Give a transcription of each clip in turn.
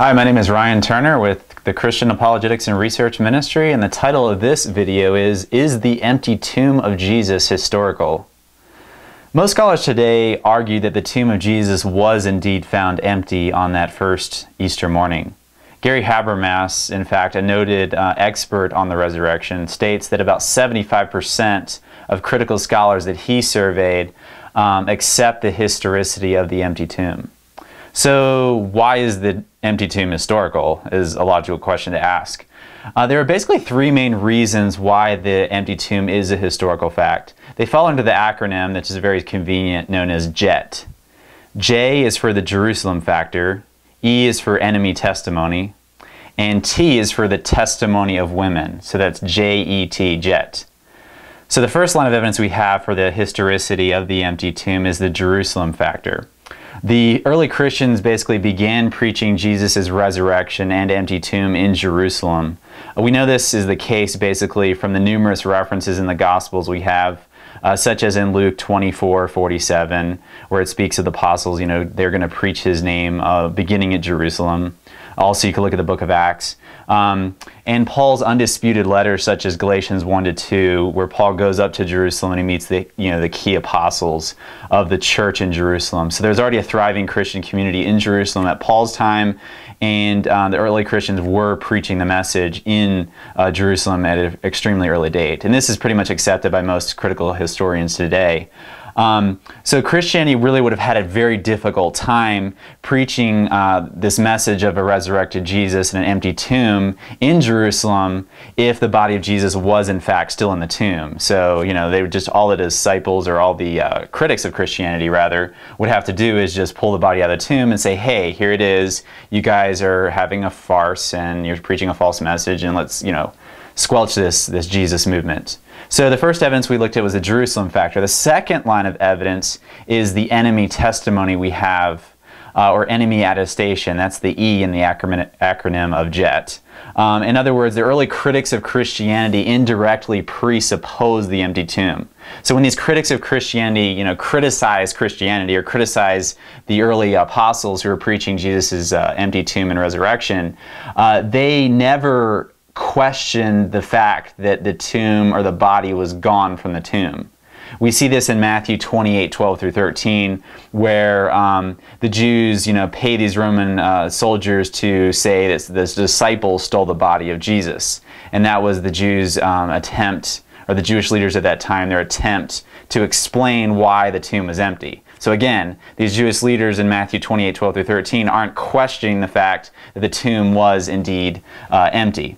Hi, my name is Ryan Turner with the Christian Apologetics and Research Ministry, and the title of this video is the Empty Tomb of Jesus Historical? Most scholars today argue that the tomb of Jesus was indeed found empty on that first Easter morning. Gary Habermas, in fact, a noted expert on the resurrection, states that about 75% of critical scholars that he surveyed accept the historicity of the empty tomb. So why is the empty tomb historical is a logical question to ask. There are basically three main reasons why the empty tomb is a historical fact. They fall under the acronym, which is very convenient, known as JET. J is for the Jerusalem factor, E is for enemy testimony, and T is for the testimony of women. So that's J-E-T, JET. So the first line of evidence we have for the historicity of the empty tomb is the Jerusalem factor. The early Christians basically began preaching Jesus' resurrection and empty tomb in Jerusalem. We know this is the case basically from the numerous references in the Gospels we have, such as in Luke 24:47, where it speaks of the apostles, they're going to preach his name beginning at Jerusalem. Also, you can look at the book of Acts. And Paul's undisputed letters, such as Galatians 1-2, where Paul goes up to Jerusalem and he meets the key apostles of the church in Jerusalem. So there's already a thriving Christian community in Jerusalem at Paul's time, and the early Christians were preaching the message in Jerusalem at an extremely early date. And this is pretty much accepted by most critical historians today. So Christianity really would have had a very difficult time preaching this message of a resurrected Jesus and an empty tomb in Jerusalem if the body of Jesus was in fact still in the tomb. So, they would just, all the disciples or all the critics of Christianity rather would have to do is just pull the body out of the tomb and say, hey, here it is. You guys are having a farce and you're preaching a false message, and let's, squelch this Jesus movement. So the first evidence we looked at was the Jerusalem factor. The second line of evidence is the enemy testimony we have, or enemy attestation. That's the E in the acronym of JET. In other words, the early critics of Christianity indirectly presuppose the empty tomb. So when these critics of Christianity, criticize Christianity or criticize the early apostles who were preaching Jesus' empty tomb and resurrection, they never questioned the fact that the tomb or the body was gone from the tomb. We see this in Matthew 28:12-13, where the Jews, pay these Roman soldiers to say that the disciples stole the body of Jesus. And that was the Jews' attempt, or the Jewish leaders at that time, their attempt to explain why the tomb was empty. So again, these Jewish leaders in Matthew 28:12-13 aren't questioning the fact that the tomb was indeed empty.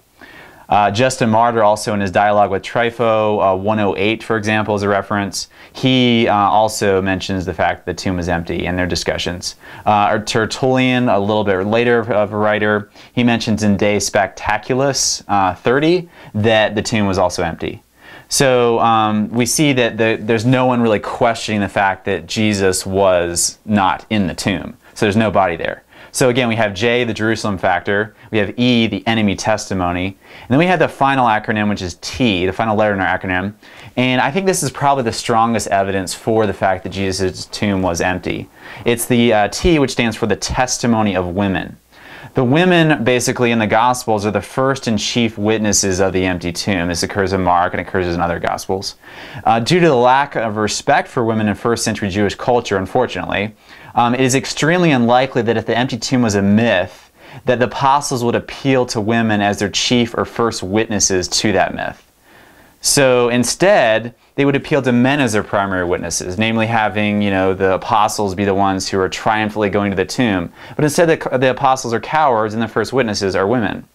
Justin Martyr, also in his dialogue with Trypho, 108, for example, as a reference, he also mentions the fact that the tomb is empty in their discussions. Tertullian, a little bit later of a writer, he mentions in De Spectaculis 30 that the tomb was also empty. So we see that there's no one really questioning the fact that Jesus was not in the tomb. So there's no body there. So again, we have J, the Jerusalem factor, we have E, the enemy testimony, and then we have the final acronym, which is T, the final letter in our acronym. And I think this is probably the strongest evidence for the fact that Jesus' tomb was empty. It's the T, which stands for the testimony of women. The women, basically, in the Gospels are the first and chief witnesses of the empty tomb. This occurs in Mark and occurs in other Gospels. Due to the lack of respect for women in first century Jewish culture, unfortunately, it is extremely unlikely that if the empty tomb was a myth, that the apostles would appeal to women as their chief or first witnesses to that myth. So instead, they would appeal to men as their primary witnesses, namely having, the apostles be the ones who are triumphantly going to the tomb. But instead, the apostles are cowards and the first witnesses are women.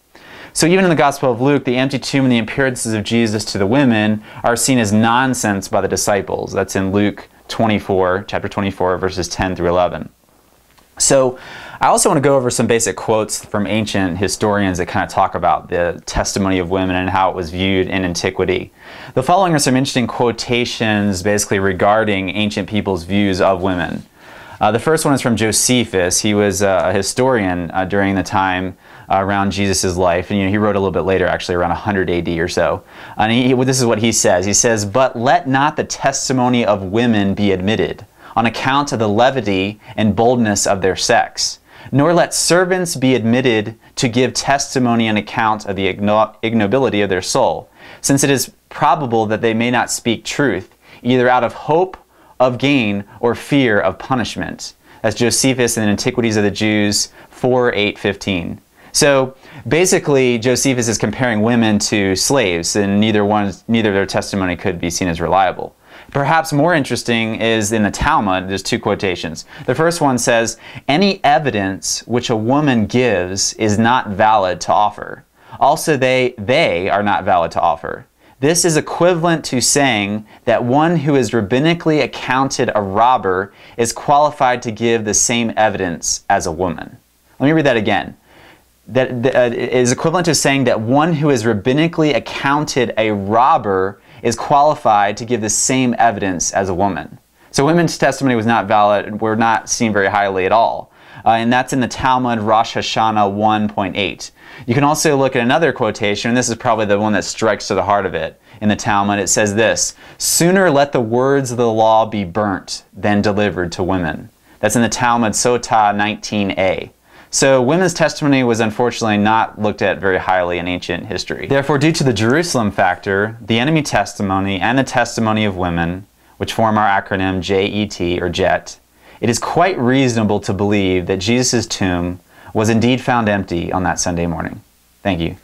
So even in the Gospel of Luke, the empty tomb and the appearances of Jesus to the women are seen as nonsense by the disciples. That's in Luke 24, chapter 24, verses 10-11. So I also want to go over some basic quotes from ancient historians that kind of talk about the testimony of women and how it was viewed in antiquity. The following are some interesting quotations basically regarding ancient people's views of women. The first one is from Josephus. He was a historian during the time around Jesus' life, and he wrote a little bit later, actually around 100 AD or so. And this is what he says. He says, "But let not the testimony of women be admitted, on account of the levity and boldness of their sex, nor let servants be admitted to give testimony and account of the ignobility of their soul, since it is probable that they may not speak truth, either out of hope of gain or fear of punishment. That's Josephus in the Antiquities of the Jews 4:8-15. So basically, Josephus is comparing women to slaves, and neither of their testimony could be seen as reliable. Perhaps more interesting is in the Talmud, there's two quotations. The first one says, "Any evidence which a woman gives is not valid to offer. Also, they are not valid to offer. This is equivalent to saying that one who is rabbinically accounted a robber is qualified to give the same evidence as a woman." Let me read that again. That is equivalent to saying that one who is rabbinically accounted a robber is qualified to give the same evidence as a woman. So women's testimony was not valid, were not seen very highly at all. And that's in the Talmud, Rosh Hashanah 1.8. You can also look at another quotation, and this is probably the one that strikes to the heart of it. In the Talmud, it says this, "Sooner let the words of the law be burnt than delivered to women." That's in the Talmud, Sotah 19a. So women's testimony was unfortunately not looked at very highly in ancient history. Therefore, due to the Jerusalem factor, the enemy testimony, and the testimony of women, which form our acronym JET or JET, it is quite reasonable to believe that Jesus' tomb was indeed found empty on that Sunday morning. Thank you.